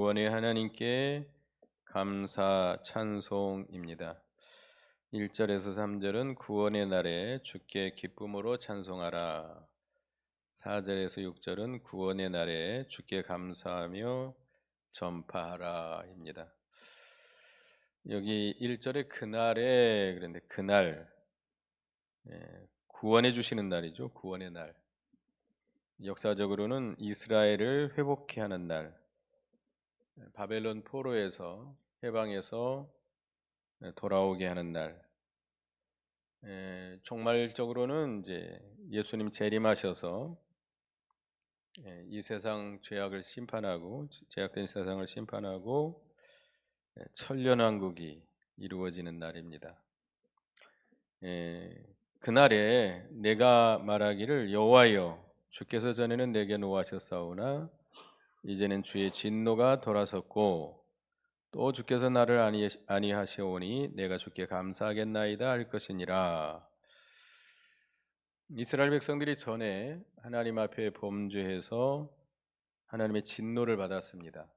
구원의 하나님께 감사 찬송입니다. 1절에서 3절은 구원의 날에 주께 기쁨으로 찬송하라. 4절에서 6절은 구원의 날에 주께 감사하며 전파하라입니다. 여기 1절에 그날에 그런데 그날 구원해 주시는 날이죠. 구원의 날. 역사적으로는 이스라엘을 회복케 하는 날. 바벨론 포로에서 해방해서 돌아오게 하는 날. 종말적으로는 이제 예수님 재림하셔서 이 세상 죄악을 심판하고 죄악된 세상을 심판하고 천년왕국이 이루어지는 날입니다. 그날에 내가 말하기를 여호와여 주께서 전에는 내게 노하셨사오나 이제는 주의 진노가 돌아섰고 또 주께서 나를 아니하시오니 내가 주께 감사하겠나이다 할 것이니라. 이스라엘 백성들이 전에 하나님 앞에 범죄해서 하나님의 진노를 받았습니다.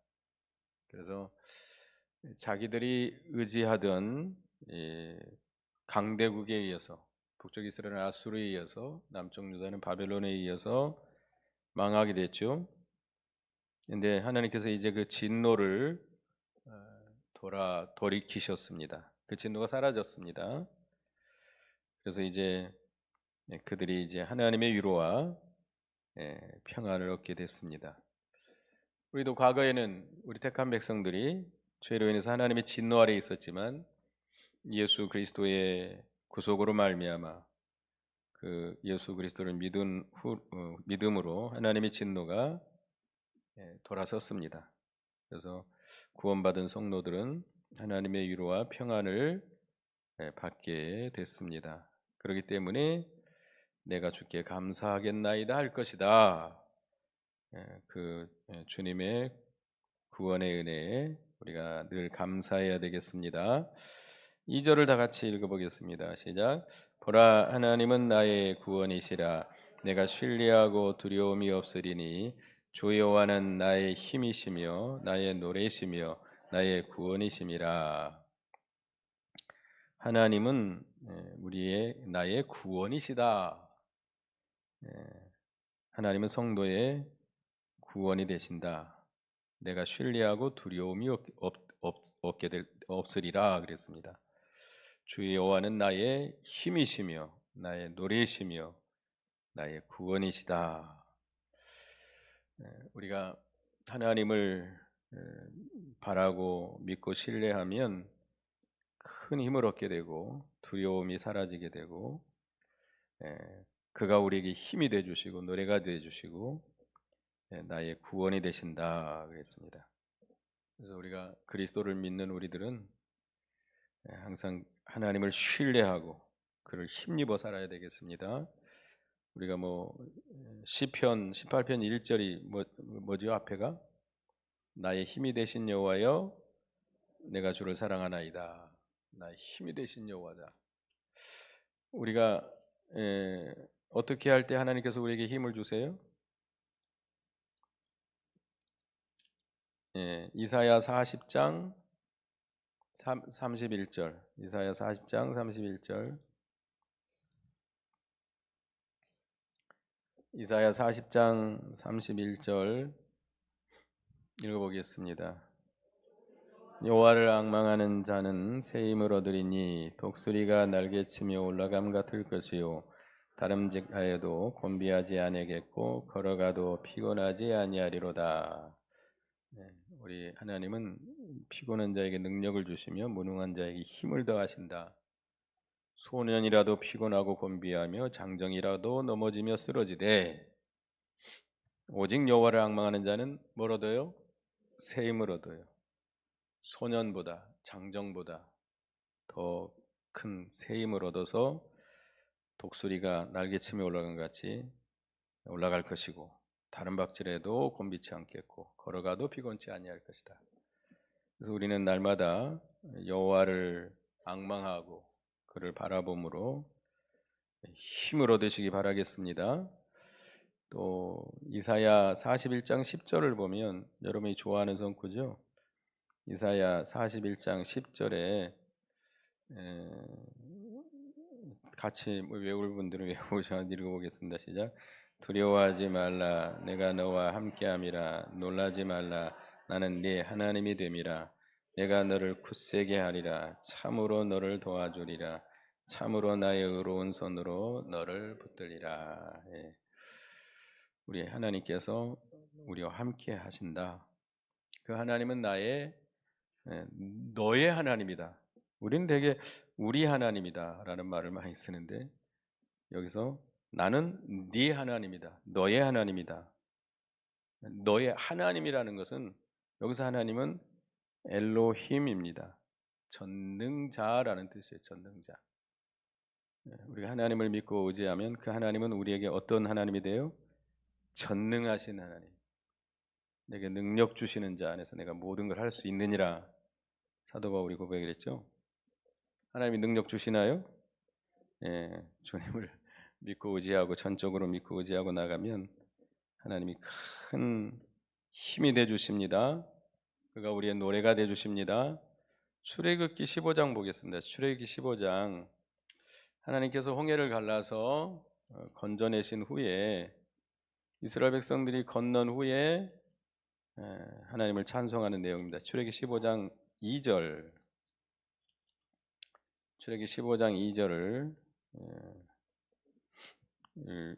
그래서 자기들이 의지하던 강대국에 의해서 북쪽 이스라엘은 아수르에 의해서 남쪽 유다는 바벨론에 의해서 망하게 됐죠. 근데 하나님께서 이제 그 진노를 돌이키셨습니다. 그 진노가 사라졌습니다. 그래서 이제 그들이 이제 하나님의 위로와 평안을 얻게 됐습니다. 우리도 과거에는 우리 택한 백성들이 죄로 인해서 하나님의 진노 아래 있었지만 예수 그리스도의 구속으로 말미암아 그 예수 그리스도를 믿음으로 하나님의 진노가 돌아섰습니다. 그래서 구원받은 성도들은 하나님의 위로와 평안을 받게 됐습니다. 그렇기 때문에 내가 주께 감사하겠나이다 할 것이다. 주님의 구원의 은혜에 우리가 늘 감사해야 되겠습니다. 2절을 다 같이 읽어보겠습니다. 시작. 보라 하나님은 나의 구원이시라. 내가 신뢰하고 두려움이 없으리니 주 여호와는 나의 힘이시며 나의 노래시며 나의 구원이심이라. 하나님은 나의 구원이시다. 하나님은 성도의 구원이 되신다. 내가 신뢰하고 두려움이 없으리라 그랬습니다. 주 여호와는 나의 힘이시며 나의 노래이시며 나의 구원이시다. 우리가 하나님을 바라고 믿고 신뢰하면 큰 힘을 얻게 되고 두려움이 사라지게 되고 그가 우리에게 힘이 돼 주시고 노래가 돼 주시고 나의 구원이 되신다 그랬습니다. 그래서 우리가 그리스도를 믿는 우리들은 항상 하나님을 신뢰하고 그를 힘입어 살아야 되겠습니다. 우리가 시편 18편 1절이 뭐죠? 앞에가 나의 힘이 되신 여호와여 내가 주를 사랑하나이다. 나의 힘이 되신 여호와다. 우리가 어떻게 할 때 하나님께서 우리에게 힘을 주세요? 이사야 40장 31절. 이사야 40장 31절. 이사야 40장 31절 읽어보겠습니다. 여호와를 앙망하는 자는 새 힘을 얻으리니 독수리가 날개치며 올라감 같을 것이요 다름직하여도 곤비하지 아니하겠고 걸어가도 피곤하지 아니하리로다. 우리 하나님은 피곤한 자에게 능력을 주시며 무능한 자에게 힘을 더하신다. 소년이라도 피곤하고 곤비하며 장정이라도 넘어지며 쓰러지되 오직 여호와를 앙망하는 자는 뭘 얻어요? 새 힘을 얻어요. 소년보다 장정보다 더 큰 새 힘을 얻어서 독수리가 날개치며 올라간 같이 올라갈 것이고 다른 박질에도 곤비치 않겠고 걸어가도 피곤치 아니할 것이다. 그래서 우리는 날마다 여호와를 앙망하고 그를 바라봄으로 힘을 얻으시기 바라겠습니다. 또 이사야 41장 10절을 보면 여러분이 좋아하는 성구죠. 이사야 41장 10절에 같이 외울 분들은 외우셔 읽어보겠습니다. 시작. 두려워하지 말라, 내가 너와 함께함이라. 놀라지 말라, 나는 네 하나님이 됨이라. 내가 너를 굳세게 하리라. 참으로 너를 도와주리라. 참으로 나의 의로운 손으로 너를 붙들리라. 예. 우리 하나님께서 우리와 함께 하신다. 그 하나님은 너의 하나님이다. 우리는 되게 우리 하나님이다라는 말을 많이 쓰는데 여기서 나는 네 하나님이다. 너의 하나님이다. 너의 하나님이라는 것은 여기서 하나님은 엘로힘입니다. 전능자라는 뜻이에요. 전능자. 우리가 하나님을 믿고 의지하면 그 하나님은 우리에게 어떤 하나님이 돼요? 전능하신 하나님. 내게 능력 주시는 자 안에서 내가 모든 걸 할 수 있느니라. 사도 바울이 고백했죠. 하나님이 능력 주시나요? 예, 주님을 믿고 의지하고 전적으로 믿고 의지하고 나가면 하나님이 큰 힘이 돼 주십니다. 그가 우리의 노래가 돼 주십니다. 출애굽기 15장 보겠습니다. 출애굽기 15장 하나님께서 홍해를 갈라서 건져내신 후에 이스라엘 백성들이 건넌 후에 하나님을 찬송하는 내용입니다. 출애굽기 15장 2절. 출애굽기 15장 2절을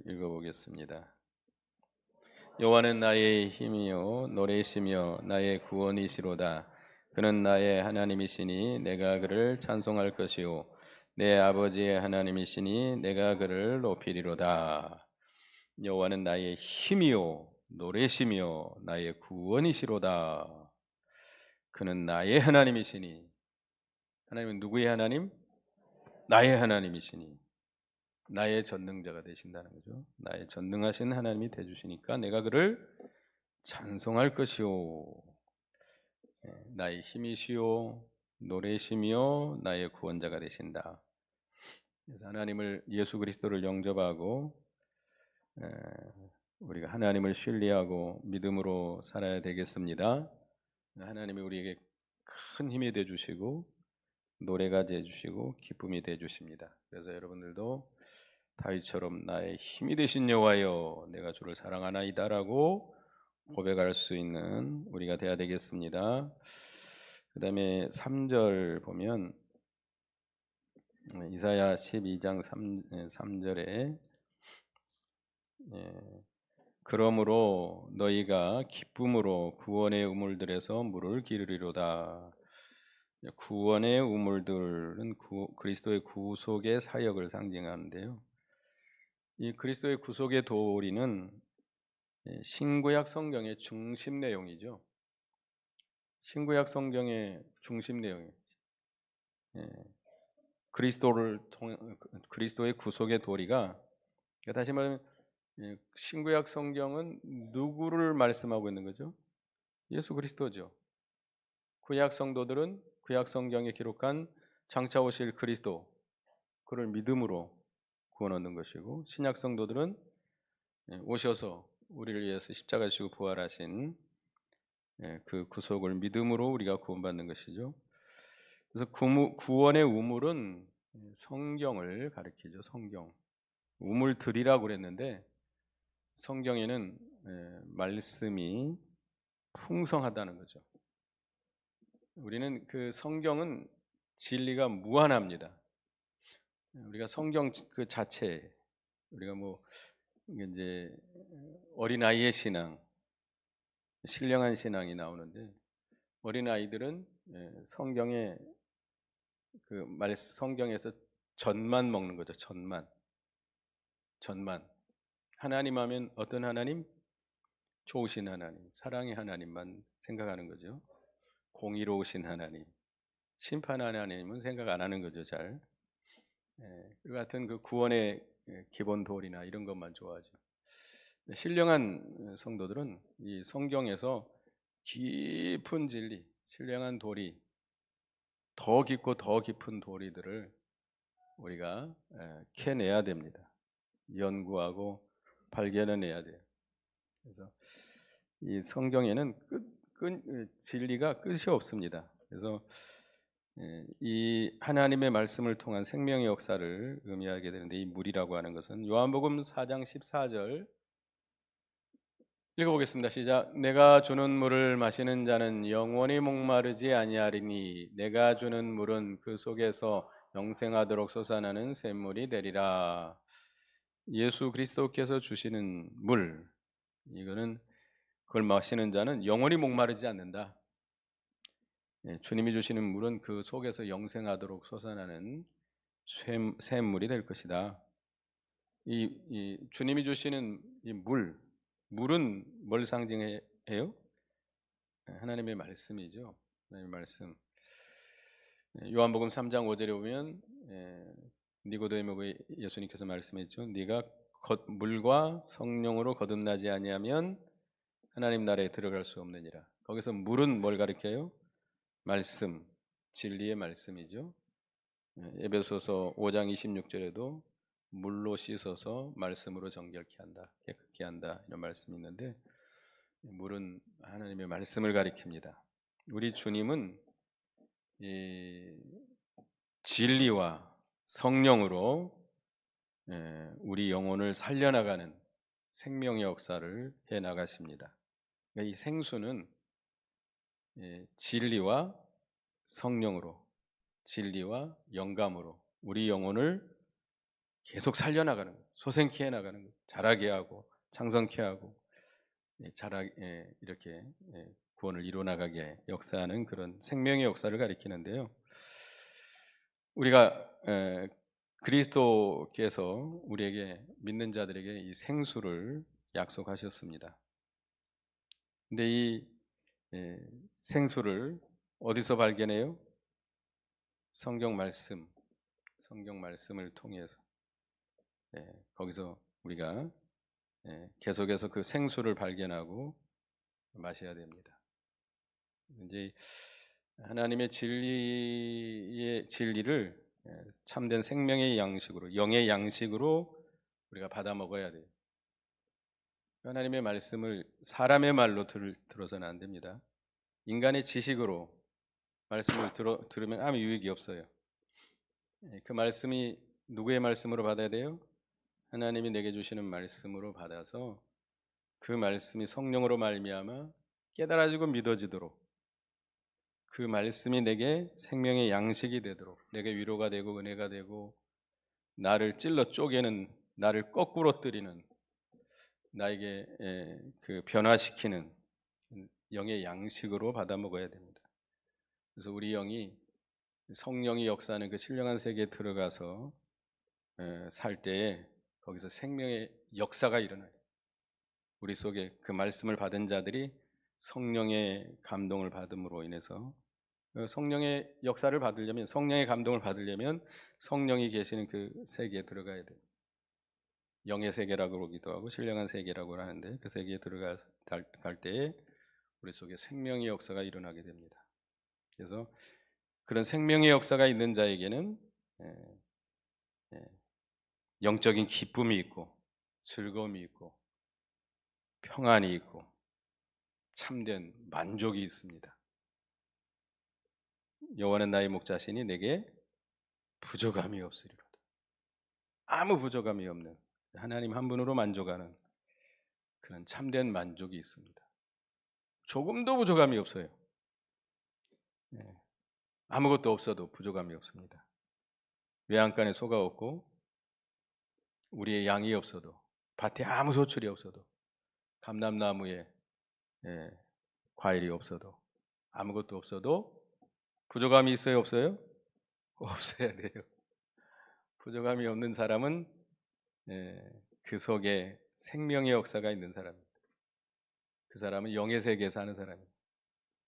읽어보겠습니다. 여호와는 나의 힘이요 노래이시며 나의 구원이시로다. 그는 나의 하나님이시니 내가 그를 찬송할 것이요 내 아버지의 하나님이시니 내가 그를 높이리로다. 여호와는 나의 힘이요 노래이시며 나의 구원이시로다. 그는 나의 하나님이시니. 하나님은 누구의 하나님? 나의 하나님이시니. 나의 전능자가 되신다는 거죠. 나의 전능하신 하나님이 되주시니까 내가 그를 찬송할 것이요 나의 힘이시요 노래시며 나의 구원자가 되신다. 그래서 하나님을 예수 그리스도를 영접하고 우리가 하나님을 신뢰하고 믿음으로 살아야 되겠습니다. 하나님이 우리에게 큰 힘이 돼 주시고 노래가 돼 주시고 기쁨이 돼 주십니다. 그래서 여러분들도 다윗처럼 나의 힘이 되신 여호와여 내가 주를 사랑하나이다라고 고백할 수 있는 우리가 되어야 되겠습니다. 그 다음에 3절 보면 이사야 12장 3절에 그러므로 너희가 기쁨으로 구원의 우물들에서 물을 기르리로다. 구원의 우물들은 그리스도의 구속의 사역을 상징하는데요. 이 그리스도의 구속의 도리는 신구약 성경의 중심 내용이죠. 신구약 성경의 중심 내용이에요. 그리스도의 구속의 도리가 다시 말하면 신구약 성경은 누구를 말씀하고 있는 거죠? 예수 그리스도죠. 구약 성도들은 구약 성경에 기록한 장차 오실 그리스도 그를 믿음으로 구원 얻는 것이고 신약 성도들은 오셔서 우리를 위해서 십자가 지시고 부활하신 그 구속을 믿음으로 우리가 구원받는 것이죠. 그래서 구원의 우물은 성경을 가리키죠. 성경. 우물들이라고 그랬는데 성경에는 말씀이 풍성하다는 거죠. 우리는 그 성경은 진리가 무한합니다. 우리가 성경 그 자체 우리가 뭐 이제 어린아이의 신앙, 신령한 신앙이 나오는데 어린아이들은 성경에 성경에서 전만 먹는 거죠. 전만. 하나님 하면 어떤 하나님? 좋으신 하나님, 사랑의 하나님만 생각하는 거죠. 공의로우신 하나님, 심판하는 하나님은 생각 안 하는 거죠. 잘. 그 같은 그 구원의 기본 도리나 이런 것만 좋아하죠. 신령한 성도들은 이 성경에서 깊은 진리, 신령한 도리, 더 깊고 더 깊은 도리들을 우리가 캐내야 됩니다. 연구하고 발견해내야 돼요. 그래서 이 성경에는 진리가 끝이 없습니다. 그래서 이 하나님의 말씀을 통한 생명의 역사를 의미하게 되는데, 이 물이라고 하는 것은 요한복음 4장 14절 읽어보겠습니다. 시작. 내가 주는 물을 마시는 자는 영원히 목마르지 아니하리니 내가 주는 물은 그 속에서 영생하도록 솟아나는 샘물이 되리라. 예수 그리스도께서 주시는 물, 이거는 그걸 마시는 자는 영원히 목마르지 않는다. 주님이 주시는 물은 그 속에서 영생하도록 솟아나는 샘물이 될 것이다. 이 주님이 주시는 이 물은 뭘 상징해요? 하나님의 말씀이죠. 하나님의 말씀. 요한복음 3장 5절에 보면 니고데모에게 예수님께서 말씀했죠. 네가 물과 성령으로 거듭나지 아니하면 하나님 나라에 들어갈 수 없느니라. 거기서 물은 뭘 가리켜요? 말씀, 진리의 말씀이죠. 에베소서 5장 26절에도 물로 씻어서 말씀으로 정결케 한다, 깨끗게 한다, 이런 말씀이 있는데, 물은 하나님의 말씀을 가리킵니다. 우리 주님은 이 진리와 성령으로 우리 영혼을 살려나가는 생명의 역사를 해나가십니다. 그러니까 이 생수는 진리와 성령으로, 진리와 영감으로 우리 영혼을 계속 살려나가는 거예요. 소생케 해나가는 거예요. 자라게 하고 창성케 하고 이렇게 구원을 이루어나가게 역사하는 그런 생명의 역사를 가리키는데요. 우리가 그리스도께서 우리에게, 믿는 자들에게 이 생수를 약속하셨습니다. 근데 이 생수를 어디서 발견해요? 성경 말씀을 통해서 거기서 우리가 계속해서 그 생수를 발견하고 마셔야 됩니다. 이제 하나님의 진리를 참된 생명의 양식으로, 영의 양식으로 우리가 받아 먹어야 돼요. 하나님의 말씀을 사람의 말로 들어서는 안 됩니다. 인간의 지식으로 말씀을 들으면 아무 유익이 없어요. 그 말씀이 누구의 말씀으로 받아야 돼요? 하나님이 내게 주시는 말씀으로 받아서 그 말씀이 성령으로 말미암아 깨달아지고 믿어지도록, 그 말씀이 내게 생명의 양식이 되도록, 내게 위로가 되고 은혜가 되고 나를 찔러 쪼개는, 나를 거꾸로 뜨리는, 나에게 그 변화시키는 영의 양식으로 받아 먹어야 됩니다. 그래서 우리 영이 성령이 역사하는 그 신령한 세계에 들어가서 살 때에 거기서 생명의 역사가 일어나요. 우리 속에 그 말씀을 받은 자들이 성령의 감동을 받음으로 인해서, 성령의 역사를 받으려면, 성령의 감동을 받으려면 성령이 계시는 그 세계에 들어가야 돼요. 영의 세계라고 그러기도 하고 신령한 세계라고 하는데, 그 세계에 들어갈 때에 우리 속에 생명의 역사가 일어나게 됩니다. 그래서 그런 생명의 역사가 있는 자에게는 영적인 기쁨이 있고 즐거움이 있고 평안이 있고 참된 만족이 있습니다. 여호와는 나의 목자시니 내게 부족함이 없으리로다. 아무 부족함이 없는, 하나님 한 분으로 만족하는 그런 참된 만족이 있습니다. 조금도 부족함이 없어요. 아무것도 없어도 부족함이 없습니다. 외양간에 소가 없고 우리의 양이 없어도, 밭에 아무 소출이 없어도, 감람나무에 과일이 없어도, 아무것도 없어도 부족함이 있어요, 없어요? 없어야 돼요. 부족함이 없는 사람은 그 속에 생명의 역사가 있는 사람입니다. 그 사람은 영의 세계에 사는 사람입니다.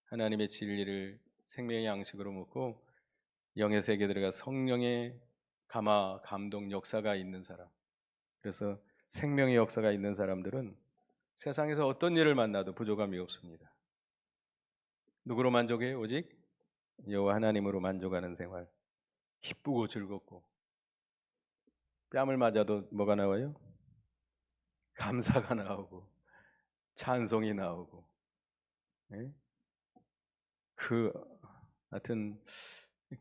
하나님의 진리를 생명의 양식으로 먹고 영의 세계에 들어가 성령의 감동 역사가 있는 사람. 그래서 생명의 역사가 있는 사람들은 세상에서 어떤 일을 만나도 부족함이 없습니다. 누구로 만족해요? 오직 여호와 하나님으로 만족하는 생활. 기쁘고 즐겁고, 뺨을 맞아도 뭐가 나와요? 감사가 나오고 찬송이 나오고, 예? 그 하여튼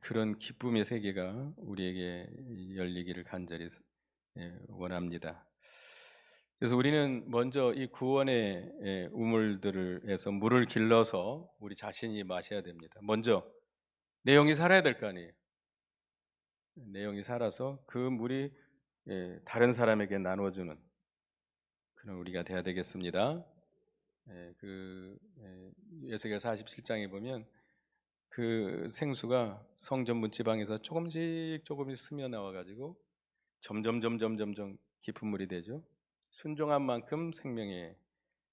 그런 기쁨의 세계가 우리에게 열리기를 간절히 원합니다. 그래서 우리는 먼저 이 구원의 우물들에서 물을 길러서 우리 자신이 마셔야 됩니다. 먼저 내 영이 살아야 될 거 아니에요. 내 영이 살아서 그 물이 다른 사람에게 나눠주는 그런 우리가 돼야 되겠습니다. 에스겔 47장에 보면 그 생수가 성전 문지방에서 조금씩 스며 나와 가지고 점점 깊은 물이 되죠. 순종한 만큼 생명의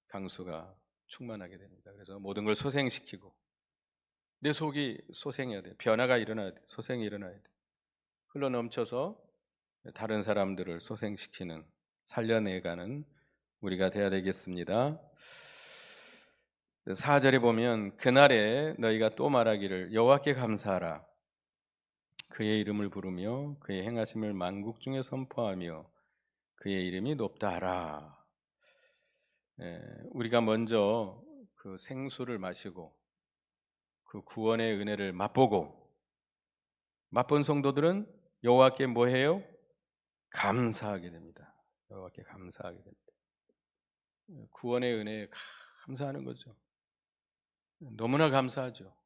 강수가 충만하게 됩니다. 그래서 모든 걸 소생시키고 내 속이 소생해야 돼. 변화가 일어나야 돼. 소생이 일어나야 돼. 흘러 넘쳐서 다른 사람들을 소생시키는 살려내가는 우리가 돼야 되겠습니다. 4절에 보면 그날에 너희가 또 말하기를 여호와께 감사하라. 그의 이름을 부르며 그의 행하심을 만국 중에 선포하며 그의 이름이 높다 하라. 우리가 먼저 그 생수를 마시고 그 구원의 은혜를 맛본 성도들은 여호와께 뭐 해요? 감사하게 됩니다. 여호와께 감사하게 됩니다. 구원의 은혜에 감사하는 거죠. 너무나 감사하죠.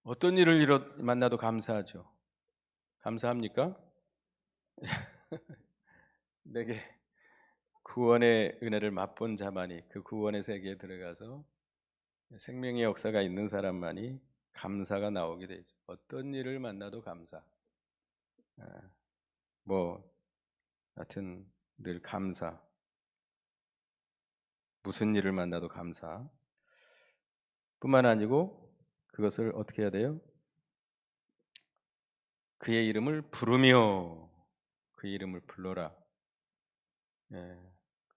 어떤 일을 만나도 감사하죠. 감사합니까? 내게 구원의 은혜를 맛본 자만이 그 구원의 세계에 들어가서 생명의 역사가 있는 사람만이 감사가 나오게 되죠. 어떤 일을 만나도 감사. 뭐 하여튼 늘 감사. 무슨 일을 만나도 감사. 뿐만 아니고 그것을 어떻게 해야 돼요? 그의 이름을 부르며 그의 이름을 불러라.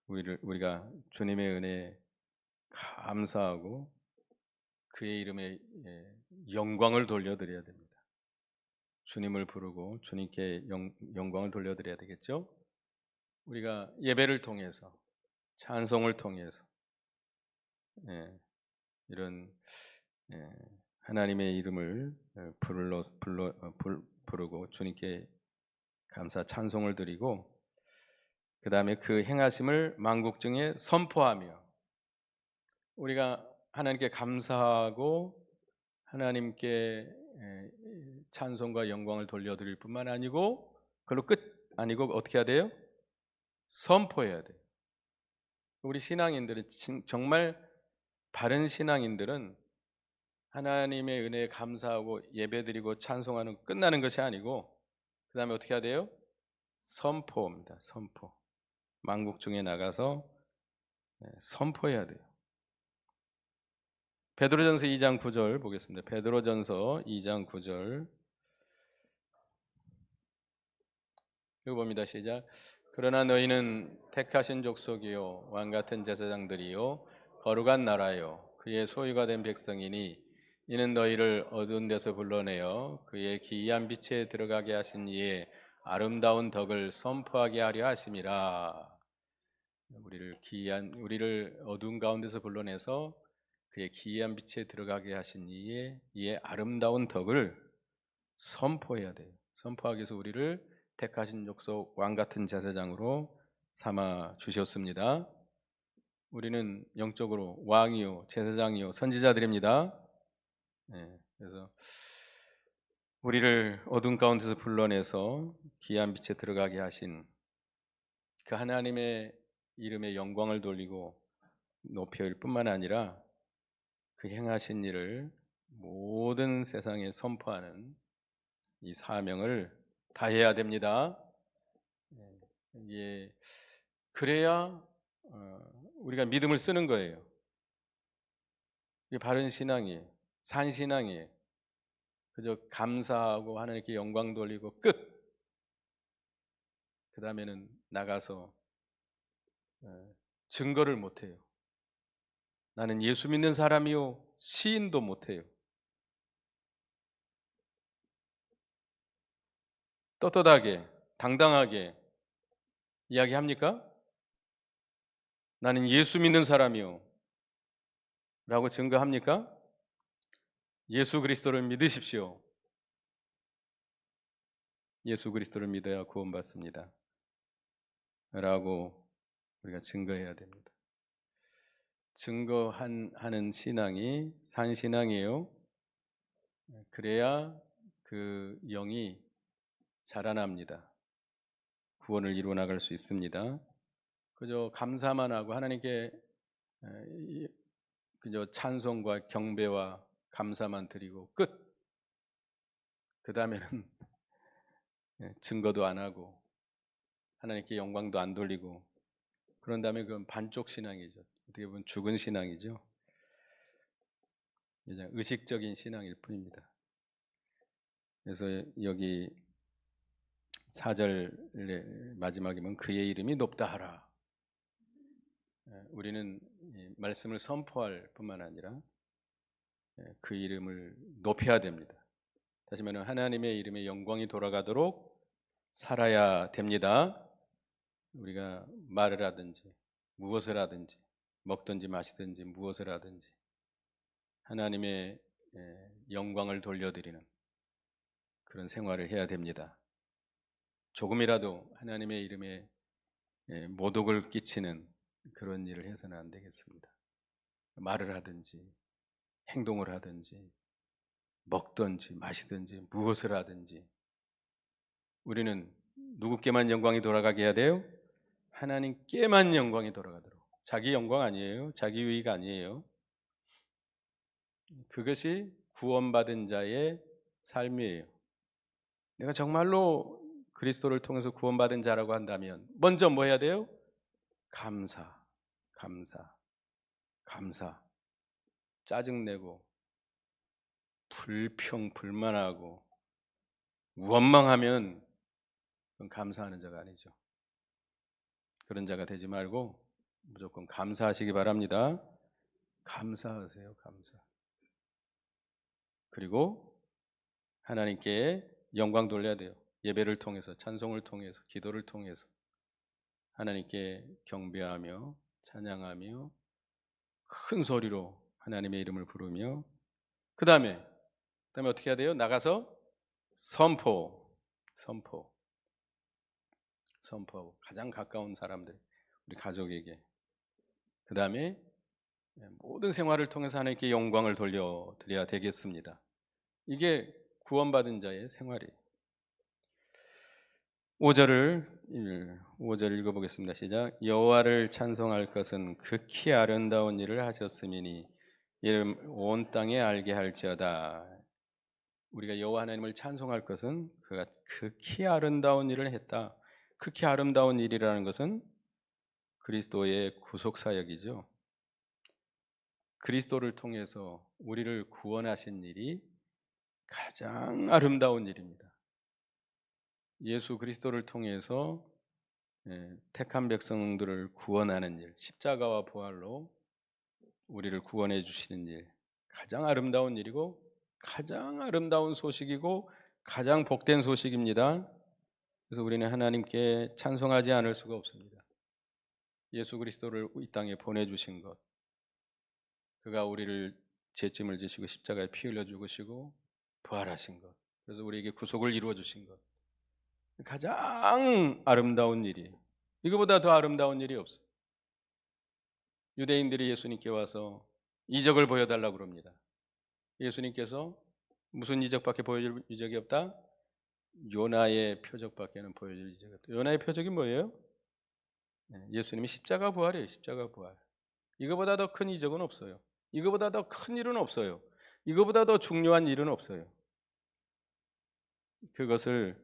우리가 주님의 은혜에 감사하고 그의 이름에 영광을 돌려드려야 됩니다. 주님을 부르고 주님께 영광을 돌려드려야 되겠죠? 우리가 예배를 통해서 찬송을 통해서 이런 하나님의 이름을 부르고 주님께 감사 찬송을 드리고 그 다음에 그 행하심을 만국 중에 선포하며 우리가 하나님께 감사하고 하나님께 찬송과 영광을 돌려드릴 뿐만 아니고 그걸로 끝 아니고 어떻게 해야 돼요? 선포해야 돼요. 우리 신앙인들은 정말 바른 신앙인들은 하나님의 은혜에 감사하고 예배드리고 찬송하는 끝나는 것이 아니고 그 다음에 어떻게 해야 돼요? 선포입니다. 선포. 만국중에 나가서 선포해야 돼요. 베드로전서 2장 9절 보겠습니다. 베드로전서 2장 9절 읽어봅니다. 시작. 그러나 너희는 택하신 족속이요 왕같은 제사장들이요 거룩한 나라요 그의 소유가 된 백성이니 이는 너희를 어두운 데서 불러내어 그의 기이한 빛에 들어가게 하신 이의 아름다운 덕을 선포하게 하려 하심이라. 우리를 어두운 가운데서 불러내서 그의 기이한 빛에 들어가게 하신 이의 아름다운 덕을 선포해야 돼요. 선포하기 위해서 우리를 택하신 족속 왕 같은 제사장으로 삼아 주셨습니다. 우리는 영적으로 왕이요 제사장이요 선지자들입니다. 그래서 우리를 어둠 가운데서 불러내서 기이한 빛에 들어가게 하신 그 하나님의 이름에 영광을 돌리고 높일 뿐만 아니라 그 행하신 일을 모든 세상에 선포하는 이 사명을 다해야 됩니다. 이게 그래야 우리가 믿음을 쓰는 거예요. 이게 바른 신앙이에요. 산 신앙이에요. 그저 감사하고 하나님께 영광 돌리고 끝. 그 다음에는 나가서 증거를 못해요. 나는 예수 믿는 사람이요 시인도 못해요. 떳떳하게 당당하게 이야기합니까? 나는 예수 믿는 사람이요 라고 증거합니까? 예수 그리스도를 믿으십시오. 예수 그리스도를 믿어야 구원받습니다 라고 우리가 증거해야 됩니다. 증거하는 신앙이 산신앙이에요. 그래야 그 영이 자라납니다. 구원을 이루어 나갈 수 있습니다. 그저 감사만 하고 하나님께 그저 찬송과 경배와 감사만 드리고 끝. 그 다음에는 증거도 안 하고 하나님께 영광도 안 돌리고 그런 다음에 그건 반쪽 신앙이죠. 어떻게 보면 죽은 신앙이죠. 그냥 의식적인 신앙일 뿐입니다. 그래서 여기 4절 마지막이면 그의 이름이 높다 하라. 우리는 말씀을 선포할 뿐만 아니라 그 이름을 높여야 됩니다. 다시 말하면 하나님의 이름에 영광이 돌아가도록 살아야 됩니다. 우리가 말을 하든지 무엇을 하든지 먹든지 마시든지 무엇을 하든지 하나님의 영광을 돌려드리는 그런 생활을 해야 됩니다. 조금이라도 하나님의 이름에 모독을 끼치는 그런 일을 해서는 안 되겠습니다. 말을 하든지 행동을 하든지 먹든지 마시든지 무엇을 하든지 우리는 누구께만 영광이 돌아가게 해야 돼요? 하나님께만 영광이 돌아가도록. 자기 영광 아니에요. 자기 유익 아니에요. 그것이 구원받은 자의 삶이에요. 내가 정말로 그리스도를 통해서 구원받은 자라고 한다면 먼저 뭐 해야 돼요? 감사, 감사, 감사. 짜증내고 불평불만하고 원망하면 그건 감사하는 자가 아니죠. 그런 자가 되지 말고 무조건 감사하시기 바랍니다. 감사하세요. 감사. 그리고 하나님께 영광 돌려야 돼요. 예배를 통해서, 찬송을 통해서, 기도를 통해서 하나님께 경배하며 찬양하며 큰 소리로 하나님의 이름을 부르며 그 다음에 어떻게 해야 돼요? 나가서 선포하고 가장 가까운 사람들, 우리 가족에게 그 다음에 모든 생활을 통해서 하나님께 영광을 돌려드려야 되겠습니다. 이게 구원받은 자의 생활이에요. 5절 읽어보겠습니다. 시작. 여호와를 찬송할 것은 극히 아름다운 일을 하셨음이니 이름 온 땅에 알게 할지어다. 우리가 여호와 하나님을 찬송할 것은 그가 극히 아름다운 일을 했다. 극히 아름다운 일이라는 것은 그리스도의 구속 사역이죠. 그리스도를 통해서 우리를 구원하신 일이 가장 아름다운 일입니다. 예수 그리스도를 통해서 택한 백성들을 구원하는 일, 십자가와 부활로 우리를 구원해 주시는 일, 가장 아름다운 일이고 가장 아름다운 소식이고 가장 복된 소식입니다. 그래서 우리는 하나님께 찬송하지 않을 수가 없습니다. 예수 그리스도를 이 땅에 보내주신 것, 그가 우리를 죄짐을 지시고 십자가에 피 흘려 죽으시고 부활하신 것, 그래서 우리에게 구속을 이루어 주신 것, 가장 아름다운 일이에요. 이거보다 더 아름다운 일이 없어요. 유대인들이 예수님께 와서 이적을 보여달라고 그럽니다. 예수님께서 무슨 이적밖에 보여줄 이적이 없다? 요나의 표적밖에는 보여줄 이적이 없다. 요나의 표적이 뭐예요? 예수님이 십자가 부활이에요. 십자가 부활. 이거보다 더 큰 이적은 없어요. 이거보다 더 큰 일은 없어요. 이거보다 더 중요한 일은 없어요. 그것을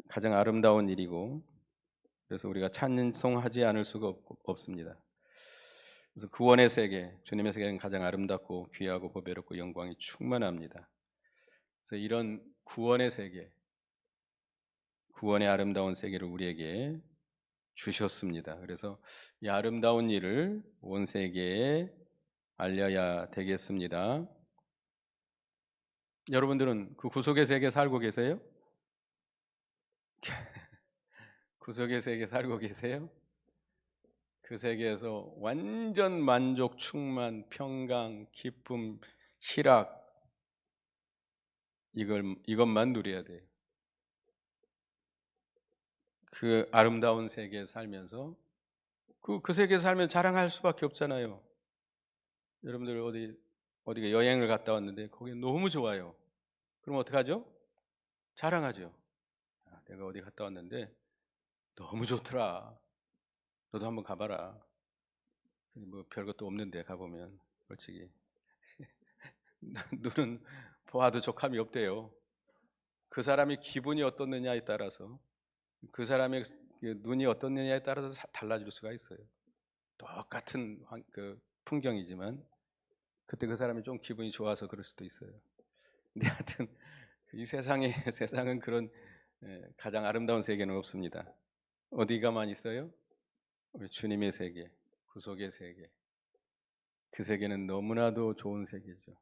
가장 아름다운 일이고 그래서 우리가 찬송하지 않을 수가 없습니다. 그래서 구원의 세계, 주님의 세계는 가장 아름답고 귀하고 보배롭고 영광이 충만합니다. 그래서 이런 구원의 세계, 구원의 아름다운 세계를 우리에게 주셨습니다. 그래서 이 아름다운 일을 온 세계에 알려야 되겠습니다. 여러분들은 그 구속의 세계에 살고 계세요? 구속의 세계에 살고 계세요? 그 세계에서 완전 만족, 충만, 평강, 기쁨, 희락 이것만 누려야 돼요. 그 아름다운 세계에 살면서 그 세계에 살면 자랑할 수밖에 없잖아요. 여러분들 어디가 여행을 갔다 왔는데 거기 너무 좋아요. 그럼 어떡하죠? 자랑하죠. 아, 내가 어디 갔다 왔는데 너무 좋더라. 너도 한번 가봐라. 뭐 별것도 없는데 가보면 솔직히 눈은 보아도 족함이 없대요. 그 사람이 기분이 어떻느냐에 따라서 그 사람의 그 눈이 어떻느냐에 따라서 달라질 수가 있어요. 똑같은 그 풍경이지만 그때 그 사람이 좀 기분이 좋아서 그럴 수도 있어요. 근데 하여튼 이 세상은 그런 가장 아름다운 세계는 없습니다. 어디가만 있어요? 우리 주님의 세계, 구속의 세계. 그 세계는 너무나도 좋은 세계죠.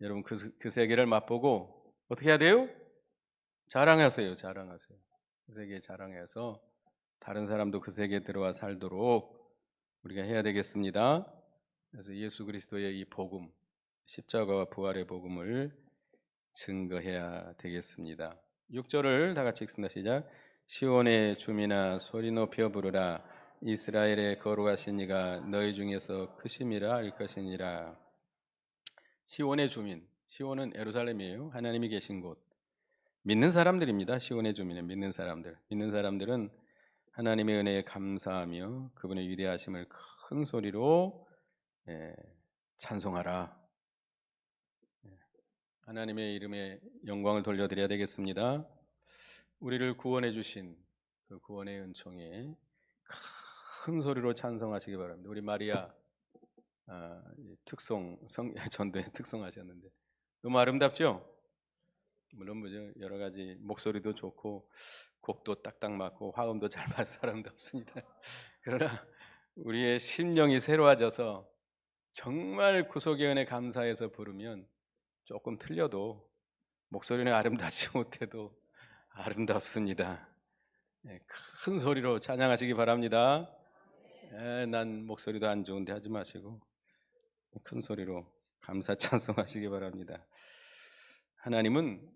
여러분 그 세계를 맛보고 어떻게 해야 돼요? 자랑하세요. 자랑하세요. 그 세계에 자랑해서 다른 사람도 그 세계에 들어와 살도록 우리가 해야 되겠습니다. 그래서 예수 그리스도의 이 복음, 십자가와 부활의 복음을 증거해야 되겠습니다. 6절을 다 같이 읽습니다. 시작. 시온의 주민아 소리 높여 부르라. 이스라엘의 거룩하신 이가 너희 중에서 크심이라 할 것이니라. 시온의 주민, 시온은 예루살렘이에요. 하나님이 계신 곳. 믿는 사람들입니다. 시온의 주민은 믿는 사람들. 믿는 사람들은 하나님의 은혜에 감사하며 그분의 위대하심을 큰 소리로 찬송하라. 하나님의 이름에 영광을 돌려드려야 되겠습니다. 우리를 구원해 주신 그 구원의 은총에 큰 소리로 찬송하시기 바랍니다. 우리 마리아 특송 전도에 특송하셨는데 너무 아름답죠? 물론 여러 가지 목소리도 좋고 곡도 딱딱 맞고 화음도 잘 맞는 사람도 없습니다. 그러나 우리의 심령이 새로워져서 정말 구속의 은혜 감사해서 부르면 조금 틀려도 목소리는 아름답지 못해도 아름답습니다. 큰 소리로 찬양하시기 바랍니다. 난 목소리도 안 좋은데 하지 마시고 큰 소리로 감사 찬송하시기 바랍니다. 하나님은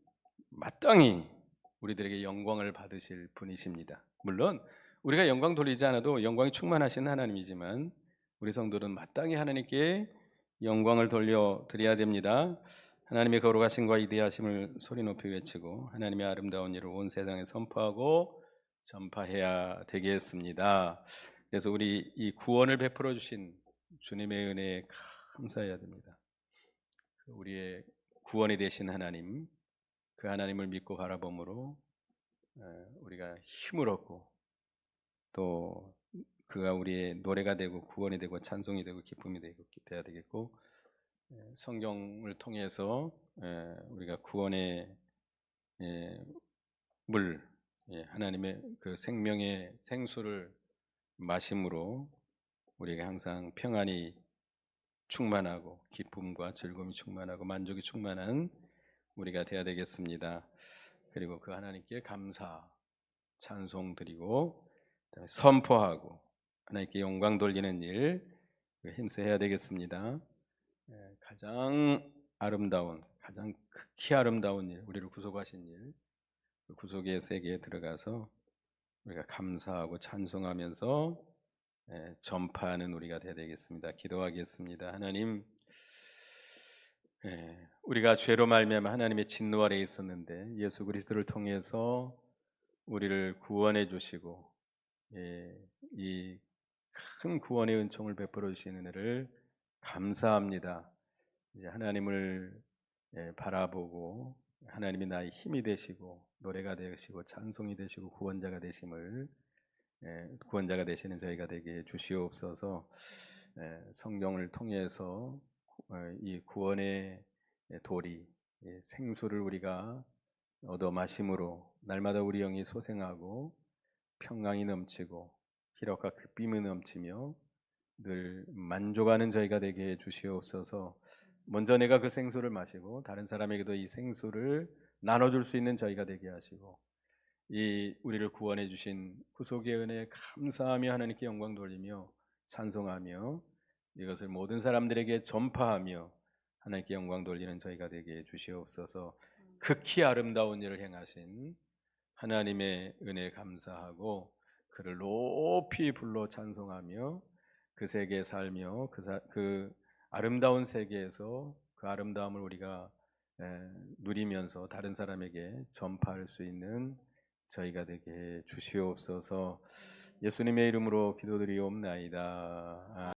마땅히 우리들에게 영광을 받으실 분이십니다. 물론 우리가 영광 돌리지 않아도 영광이 충만하신 하나님이지만 우리 성도는 마땅히 하나님께 영광을 돌려드려야 됩니다. 하나님의 거룩하심과 위대하심을 소리 높이 외치고 하나님의 아름다운 일을 온 세상에 선포하고 전파해야 되겠습니다. 그래서 우리 이 구원을 베풀어 주신 주님의 은혜에 감사해야 됩니다. 우리의 구원이 되신 하나님, 그 하나님을 믿고 바라봄으로 우리가 힘을 얻고 또 그가 우리의 노래가 되고 구원이 되고 찬송이 되고 기쁨이 되고 돼야 되겠고 성경을 통해서 우리가 구원의 물, 하나님의 그 생명의 생수를 마심으로 우리가 항상 평안이 충만하고 기쁨과 즐거움이 충만하고 만족이 충만한 우리가 되어야 되겠습니다. 그리고 그 하나님께 감사, 찬송 드리고 선포하고 하나님께 영광 돌리는 일 힘써 해야 되겠습니다. 가장 아름다운, 가장 극히 아름다운 일, 우리를 구속하신 일, 그 구속의 세계에 들어가서 우리가 감사하고 찬송하면서 전파하는 우리가 되어야 되겠습니다. 기도하겠습니다. 하나님, 우리가 죄로 말미암아 하나님의 진노 아래에 있었는데 예수 그리스도를 통해서 우리를 구원해 주시고 이 큰 구원의 은총을 베풀어 주시는 은혜를 감사합니다. 이제 하나님을 바라보고 하나님이 나의 힘이 되시고 노래가 되시고 찬송이 되시고 구원자가 되심을 구원자가 되시는 저희가 되게 주시옵소서. 성경을 통해서 이 구원의 도리 생수를 우리가 얻어 마심으로 날마다 우리 영이 소생하고 평강이 넘치고 희락과 기쁨이 넘치며 늘 만족하는 저희가 되게 해 주시옵소서. 먼저 내가 그 생수를 마시고 다른 사람에게도 이 생수를 나눠줄 수 있는 저희가 되게 하시고 이 우리를 구원해 주신 구속의 은혜에 감사하며 하나님께 영광 돌리며 찬송하며 이것을 모든 사람들에게 전파하며 하나님께 영광 돌리는 저희가 되게 해 주시옵소서. 극히 아름다운 일을 행하신 하나님의 은혜에 감사하고 그를 높이 불러 찬송하며 그 세계에 살며 그 아름다운 세계에서 그 아름다움을 우리가 누리면서 다른 사람에게 전파할 수 있는 저희가 되게 해 주시옵소서. 예수님의 이름으로 기도드리옵나이다.